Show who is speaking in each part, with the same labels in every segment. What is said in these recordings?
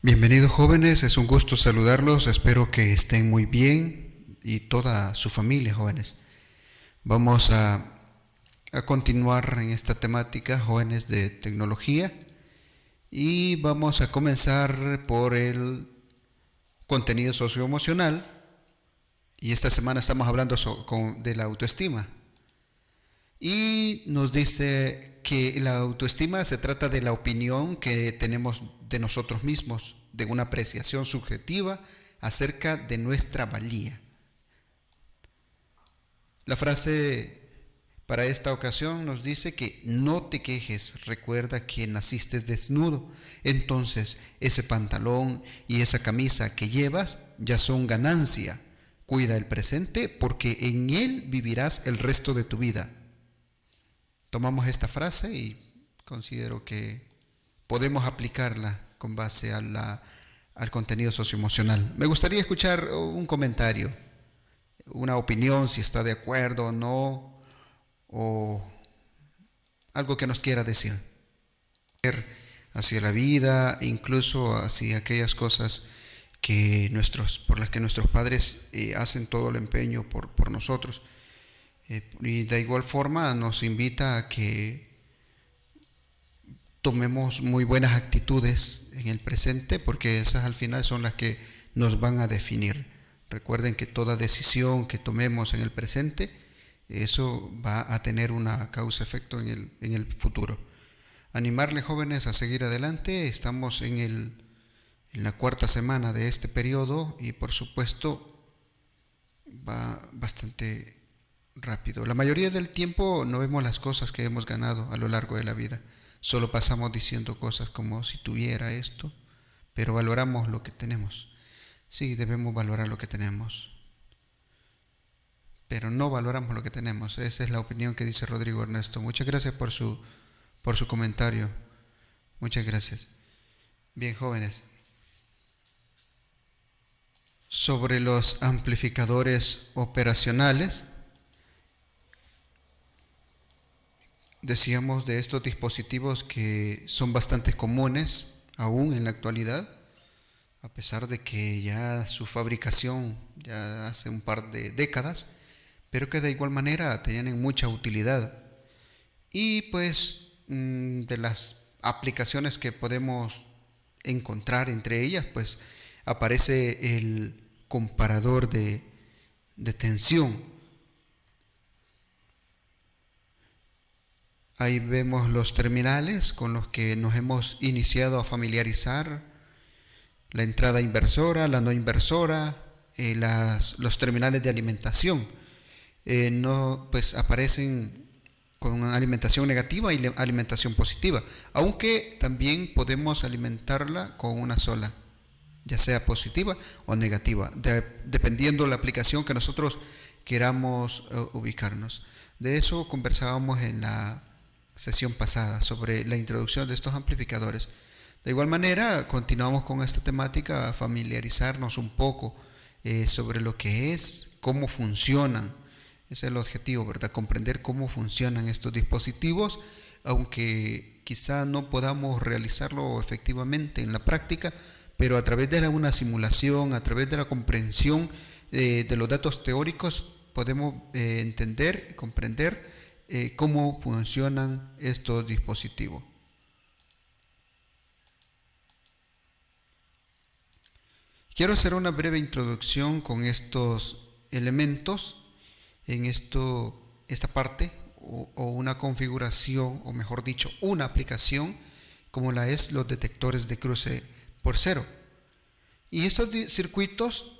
Speaker 1: Bienvenidos jóvenes, es un gusto saludarlos, espero que estén muy bien y toda su familia jóvenes. Vamos a continuar en esta temática jóvenes de tecnología y vamos a comenzar por el contenido socioemocional y esta semana estamos hablando de la autoestima. Y nos dice que la autoestima se trata de la opinión que tenemos de nosotros mismos, de una apreciación subjetiva acerca de nuestra valía. La frase para esta ocasión nos dice que no te quejes, recuerda que naciste desnudo, entonces ese pantalón y esa camisa que llevas ya son ganancia. Cuida el presente porque en él vivirás el resto de tu vida. Tomamos esta frase y considero que podemos aplicarla con base al contenido socioemocional. Me gustaría escuchar un comentario, una opinión, si está de acuerdo o no, o algo que nos quiera decir hacia la vida, incluso hacia aquellas cosas por las que nuestros padres hacen todo el empeño por nosotros. Y de igual forma nos invita a que tomemos muy buenas actitudes en el presente, porque esas al final son las que nos van a definir. Recuerden que toda decisión que tomemos en el presente, eso va a tener una causa-efecto en el futuro. Animarles jóvenes a seguir adelante. Estamos en la cuarta semana de este periodo y por supuesto va bastante rápido. La mayoría del tiempo no vemos las cosas que hemos ganado a lo largo de la vida. Solo pasamos diciendo cosas como si tuviera esto, pero valoramos lo que tenemos. Sí, debemos valorar lo que tenemos, pero no valoramos lo que tenemos. Esa es la opinión que dice Rodrigo Ernesto. Muchas gracias por su comentario. Muchas gracias. Bien, jóvenes. Sobre los amplificadores operacionales, decíamos de estos dispositivos que son bastante comunes aún en la actualidad, a pesar de que ya su fabricación ya hace un par de décadas, pero que de igual manera tienen mucha utilidad. Y pues de las aplicaciones que podemos encontrar entre ellas, pues aparece el comparador de tensión. Ahí vemos los terminales con los que nos hemos iniciado a familiarizar, la entrada inversora, la no inversora, los terminales de alimentación. Pues aparecen con alimentación negativa y alimentación positiva, aunque también podemos alimentarla con una sola, ya sea positiva o negativa, dependiendo de la aplicación que nosotros queramos ubicarnos. De eso conversábamos en la sesión pasada sobre la introducción de estos amplificadores. De igual manera, continuamos con esta temática, a familiarizarnos un poco sobre lo que es, cómo funcionan. Ese es el objetivo, ¿verdad? Comprender cómo funcionan estos dispositivos, aunque quizá no podamos realizarlo efectivamente en la práctica, pero a través de una simulación, a través de la comprensión de los datos teóricos, podemos entender y comprender cómo funcionan estos dispositivos. Quiero hacer una breve introducción con estos elementos en esta parte o una configuración, o mejor dicho, una aplicación como la es los detectores de cruce por cero. Y estos circuitos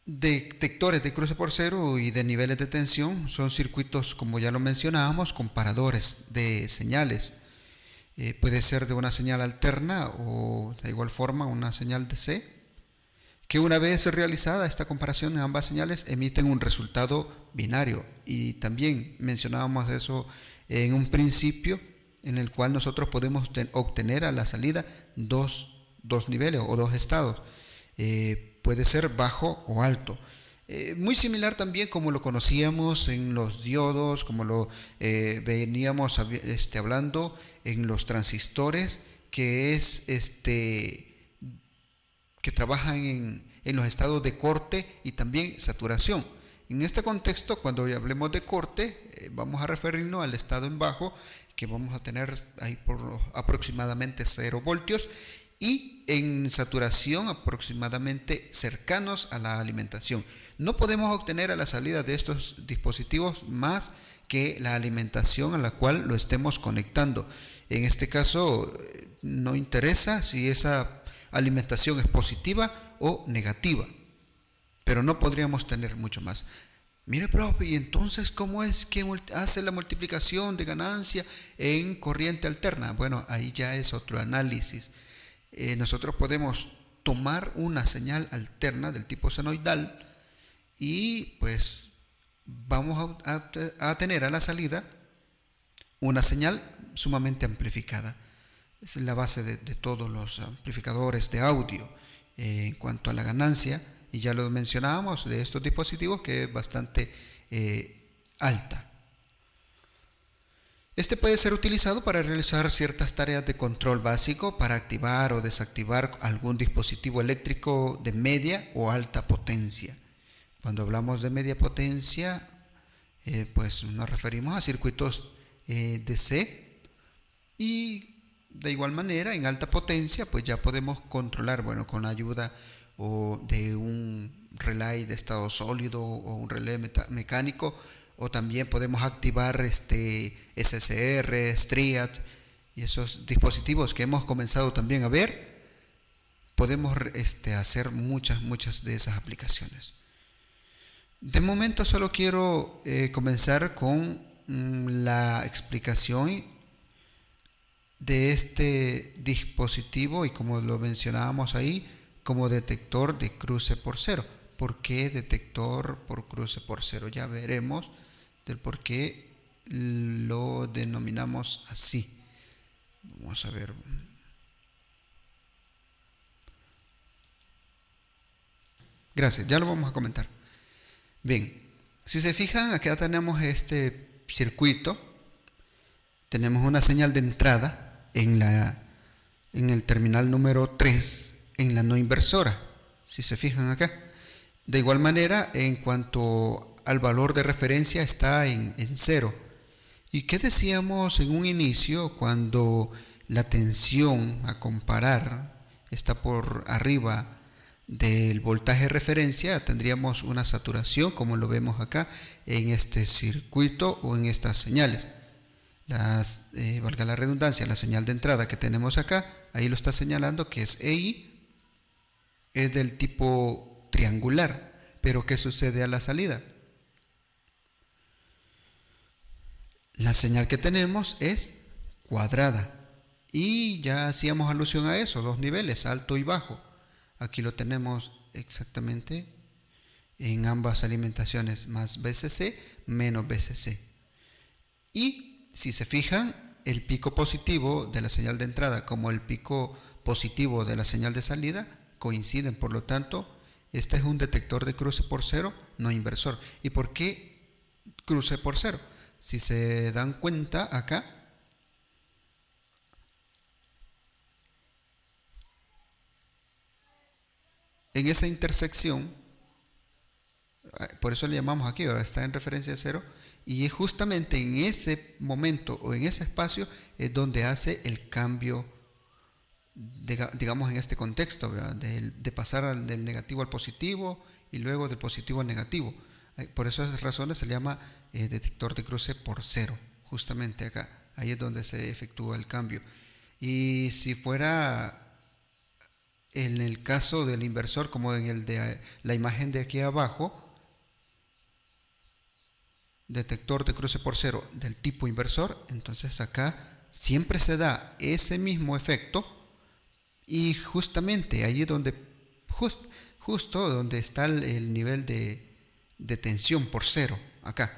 Speaker 1: detectores de cruce por cero y de niveles de tensión son circuitos, como ya lo mencionábamos, comparadores de señales. Puede ser de una señal alterna o de igual forma una señal DC, que una vez realizada esta comparación, ambas señales emiten un resultado binario. Y también mencionábamos eso en un principio, en el cual nosotros podemos obtener a la salida dos niveles o dos estados. Puede ser bajo o alto. Muy similar también como lo conocíamos en los diodos, como lo veníamos hablando en los transistores, que es que trabajan en los estados de corte y también saturación. En este contexto, cuando hablemos de corte, vamos a referirnos al estado en bajo, que vamos a tener ahí por aproximadamente 0 voltios, y en saturación aproximadamente cercanos a la alimentación. No podemos obtener a la salida de estos dispositivos más que la alimentación a la cual lo estemos conectando. En este caso, no interesa si esa alimentación es positiva o negativa, pero no podríamos tener mucho más. Mire, profe, ¿y entonces cómo es que hace la multiplicación de ganancia en corriente alterna? Bueno, ahí ya es otro análisis. Nosotros podemos tomar una señal alterna del tipo senoidal y pues vamos a tener a la salida una señal sumamente amplificada. Es la base de todos los amplificadores de audio. En cuanto a la ganancia, y ya lo mencionábamos de estos dispositivos, que es bastante alta. Este puede ser utilizado para realizar ciertas tareas de control básico, para activar o desactivar algún dispositivo eléctrico de media o alta potencia. Cuando hablamos de media potencia, pues nos referimos a circuitos DC, y de igual manera en alta potencia pues ya podemos controlar, bueno, con la ayuda o de un relay de estado sólido o un relé mecánico, o también podemos activar SSR, STRIAD y esos dispositivos que hemos comenzado también a ver. Podemos hacer muchas de esas aplicaciones. De momento solo quiero comenzar con la explicación de este dispositivo, y como lo mencionábamos ahí, como detector de cruce por cero. ¿Por qué detector por cruce por cero? Ya veremos del por qué lo denominamos así. Vamos a ver. Gracias, ya lo vamos a comentar. Bien, si se fijan, acá tenemos este circuito. Tenemos una señal de entrada en el terminal número 3 en la no inversora, si se fijan acá. De igual manera, en cuanto al valor de referencia, está en 0. ¿Y qué decíamos en un inicio cuando la tensión a comparar está por arriba del voltaje de referencia? Tendríamos una saturación, como lo vemos acá en este circuito o en estas señales. Valga la redundancia, la señal de entrada que tenemos acá, ahí lo está señalando que es EI, es del tipo triangular. Pero ¿qué sucede a la salida? La señal que tenemos es cuadrada, y ya hacíamos alusión a eso, 2 niveles, alto y bajo. Aquí lo tenemos exactamente en ambas alimentaciones, más BCC menos BCC. Y si se fijan, el pico positivo de la señal de entrada como el pico positivo de la señal de salida coinciden. Por lo tanto, este es un detector de cruce por cero no inversor. ¿Y por qué cruce por cero? Si se dan cuenta acá, en esa intersección, por eso le llamamos aquí, ahora está en referencia a 0, y es justamente en ese momento o en ese espacio es donde hace el cambio, digamos en este contexto, de pasar del negativo al positivo y luego del positivo al negativo. Por esas razones se le llama detector de cruce por cero, justamente acá, ahí es donde se efectúa el cambio. Y si fuera en el caso del inversor, como en el de la imagen de aquí abajo, detector de cruce por cero del tipo inversor, entonces acá siempre se da ese mismo efecto, y justamente ahí es donde justo donde está el nivel de tensión por cero, acá,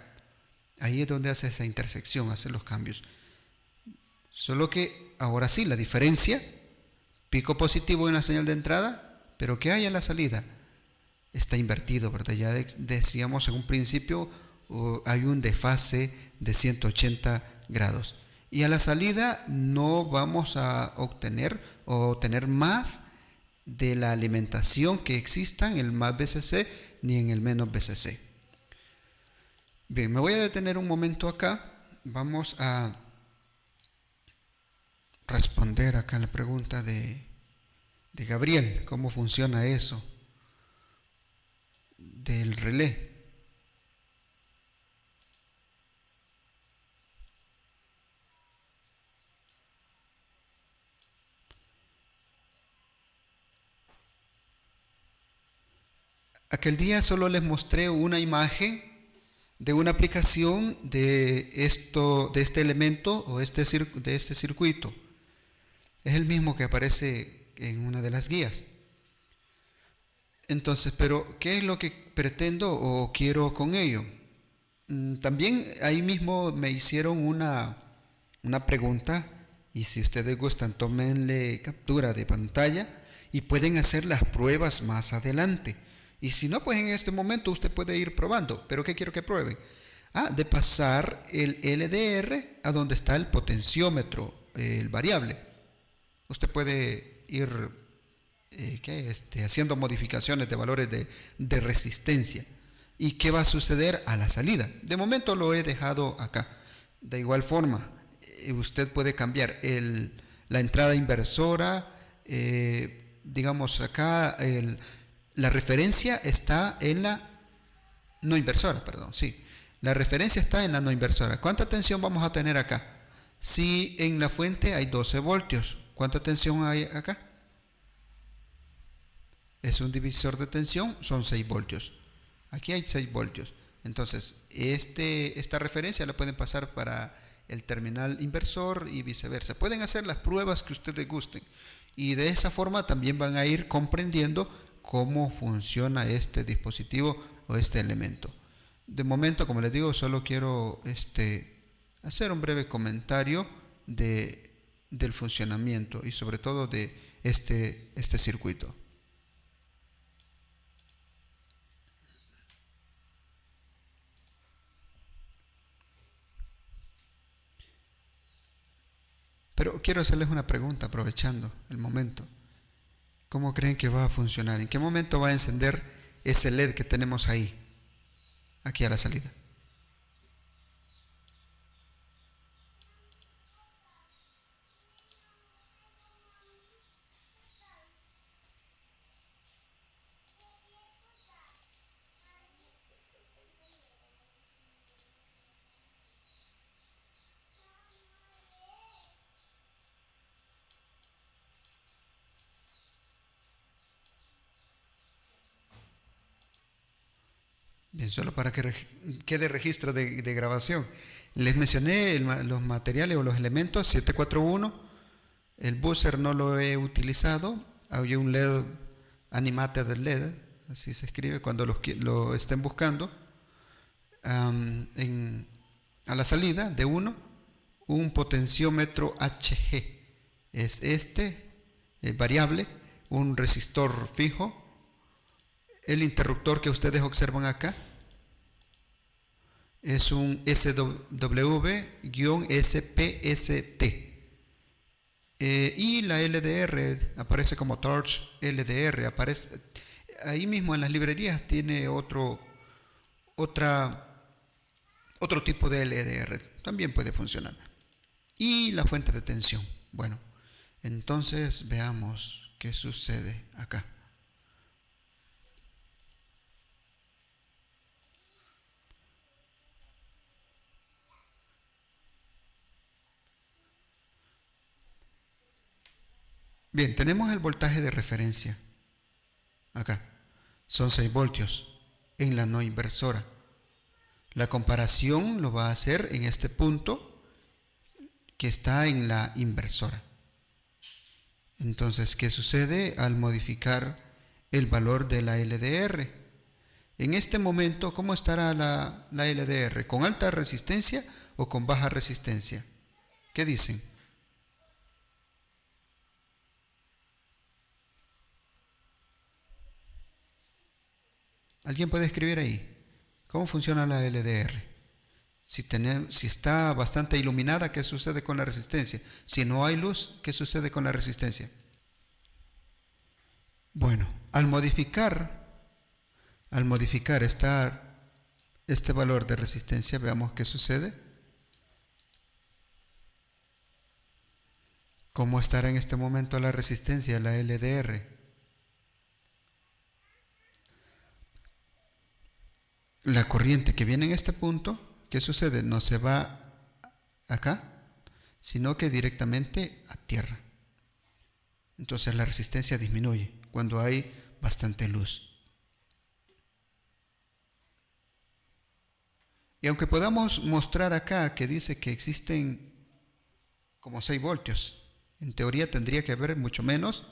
Speaker 1: ahí es donde hace esa intersección, hace los cambios. Solo que ahora sí, la diferencia, pico positivo en la señal de entrada, pero ¿qué hay en la salida? Está invertido, ¿verdad? Ya decíamos en un principio, hay un desfase de 180 grados. Y a la salida no vamos a obtener o tener más de la alimentación que exista en el más BCC ni en el menos BCC. Bien, me voy a detener un momento acá. Vamos a responder acá la pregunta de Gabriel. ¿Cómo funciona eso del relé? Aquel día solo les mostré una imagen de una aplicación de este elemento o de este circuito. Es el mismo que aparece en una de las guías. Entonces, pero ¿qué es lo que pretendo o quiero con ello? También ahí mismo me hicieron una pregunta, y si ustedes gustan, tómenle captura de pantalla y pueden hacer las pruebas más adelante. Y si no, pues en este momento usted puede ir probando. ¿Pero qué quiero que prueben? De pasar el LDR a donde está el potenciómetro, el variable. Usted puede ir haciendo modificaciones de valores de resistencia. ¿Y qué va a suceder a la salida? De momento lo he dejado acá. De igual forma, usted puede cambiar la entrada inversora. Digamos acá, la referencia está en la no inversora, perdón, sí. La referencia está en la no inversora. ¿Cuánta tensión vamos a tener acá? Si en la fuente hay 12 voltios, ¿cuánta tensión hay acá? Es un divisor de tensión, son 6 voltios. Aquí hay 6 voltios. Entonces, esta referencia la pueden pasar para el terminal inversor y viceversa. Pueden hacer las pruebas que ustedes gusten. Y de esa forma también van a ir comprendiendo cómo funciona este dispositivo o este elemento. De momento, como les digo, solo quiero hacer un breve comentario del funcionamiento y sobre todo de este circuito. Pero quiero hacerles una pregunta aprovechando el momento. ¿Cómo creen que va a funcionar? ¿En qué momento va a encender ese LED que tenemos ahí, aquí a la salida? Bien, solo para que quede registro de grabación. Les mencioné los materiales o los elementos 741. El buzzer no lo he utilizado. Hay un LED, animated LED, así se escribe cuando lo estén buscando. A la salida de un potenciómetro HG. Es variable, un resistor fijo. El interruptor que ustedes observan acá es un SW-SPST. Y la LDR aparece como Torch LDR. Aparece ahí mismo en las librerías, tiene otro tipo de LDR. También puede funcionar. Y la fuente de tensión. Bueno, entonces veamos qué sucede acá. Bien, tenemos el voltaje de referencia. Acá. Son 6 voltios en la no inversora. La comparación lo va a hacer en este punto que está en la inversora. Entonces, ¿qué sucede al modificar el valor de la LDR? En este momento, ¿cómo estará la LDR? ¿Con alta resistencia o con baja resistencia? ¿Qué dicen? ¿Alguien puede escribir ahí? ¿Cómo funciona la LDR? Si está bastante iluminada, ¿qué sucede con la resistencia? Si no hay luz, ¿qué sucede con la resistencia? Bueno, al modificar este valor de resistencia, veamos qué sucede. ¿Cómo estará en este momento la resistencia, la LDR? La corriente que viene en este punto, ¿qué sucede? No se va acá, sino que directamente a tierra. Entonces la resistencia disminuye cuando hay bastante luz. Y aunque podamos mostrar acá que dice que existen como 6 voltios, en teoría tendría que haber mucho menos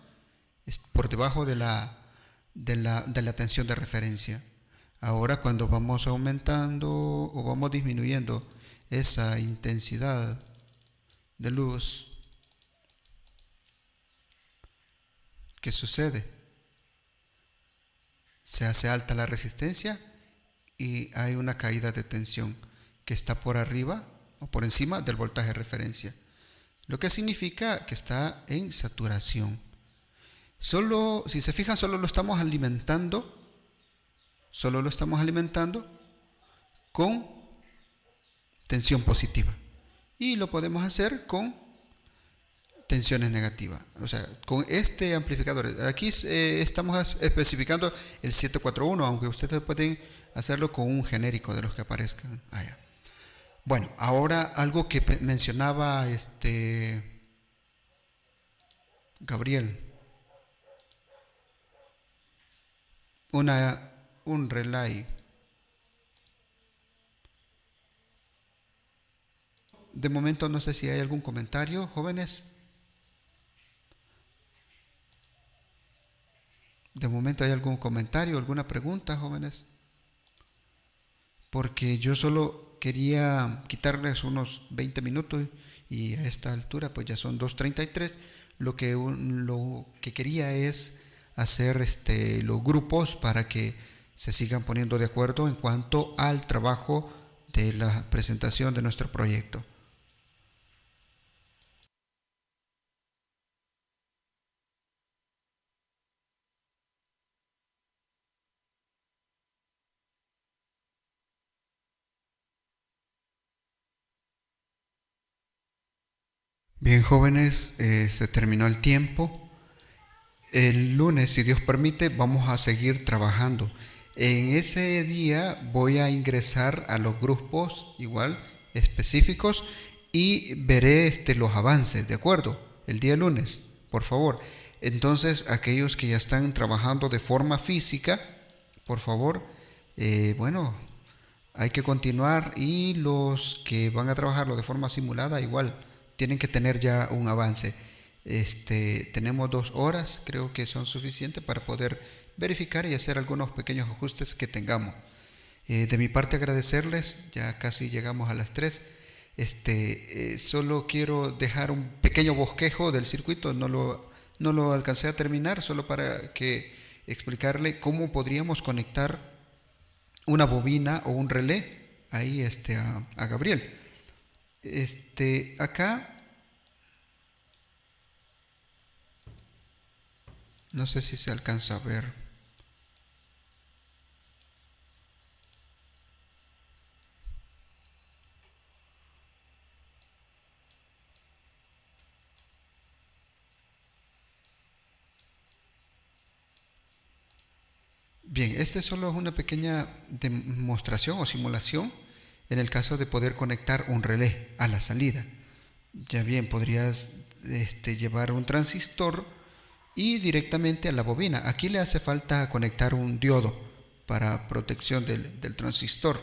Speaker 1: por debajo de la tensión de referencia. Ahora cuando vamos aumentando o vamos disminuyendo esa intensidad de luz, ¿qué sucede? Se hace alta la resistencia y hay una caída de tensión que está por arriba o por encima del voltaje de referencia, lo que significa que está en saturación. Solo, si se fijan, solo lo estamos alimentando con tensión positiva y lo podemos hacer con tensiones negativas, o sea, con este amplificador. Aquí estamos especificando el 741, aunque ustedes pueden hacerlo con un genérico de los que aparezcan allá. Bueno, ahora algo que mencionaba Gabriel, un relay. De momento no sé si hay algún comentario, jóvenes. De momento hay algún comentario, alguna pregunta, jóvenes. Porque yo solo quería quitarles unos 20 minutos y a esta altura pues ya son 2:33. Lo que quería es hacer los grupos para que se sigan poniendo de acuerdo en cuanto al trabajo de la presentación de nuestro proyecto. Bien, jóvenes, se terminó el tiempo. El lunes, si Dios permite, vamos a seguir trabajando. En ese día voy a ingresar a los grupos igual específicos y veré los avances, ¿de acuerdo? El día lunes, por favor. Entonces, aquellos que ya están trabajando de forma física, por favor, bueno, hay que continuar, y los que van a trabajarlo de forma simulada igual tienen que tener ya un avance. Tenemos 2 horas, creo que son suficientes para poder verificar y hacer algunos pequeños ajustes que tengamos. De mi parte agradecerles, ya casi llegamos a las 3. Solo quiero dejar un pequeño bosquejo del circuito, no lo alcancé a terminar, solo para que explicarle cómo podríamos conectar una bobina o un relé ahí a Gabriel. Acá no sé si se alcanza a ver. Bien, solo es una pequeña demostración o simulación en el caso de poder conectar un relé a la salida. Ya bien, podrías llevar un transistor y directamente a la bobina. Aquí le hace falta conectar un diodo para protección del transistor.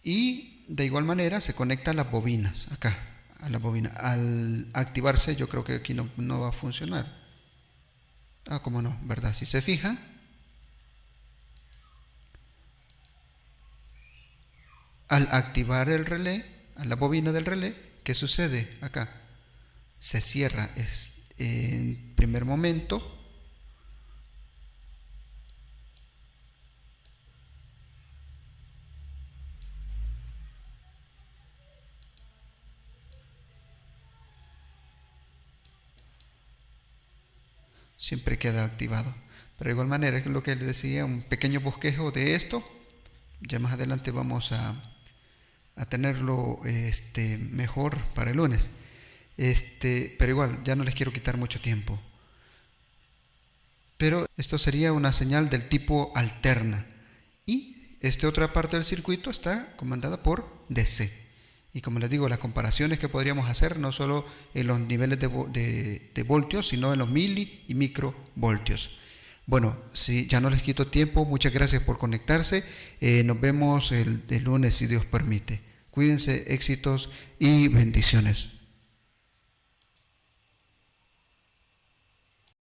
Speaker 1: Y de igual manera se conecta a las bobinas, acá, a la bobina. Al activarse, yo creo que aquí no va a funcionar. ¿Cómo no? ¿Verdad? Si se fijan, al activar el relé, a la bobina del relé, ¿qué sucede acá? Se cierra en primer momento. siempre queda activado. Pero de igual manera, es lo que les decía, un pequeño bosquejo de esto. Ya más adelante vamos a tenerlo mejor para el lunes. Pero igual, ya no les quiero quitar mucho tiempo. Pero esto sería una señal del tipo alterna. Y esta otra parte del circuito está comandada por DC. Y como les digo, las comparaciones que podríamos hacer no solo en los niveles de voltios, sino en los mili y microvoltios. Bueno, si ya no les quito tiempo, muchas gracias por conectarse. Nos vemos el lunes si Dios permite. Cuídense, éxitos y bendiciones.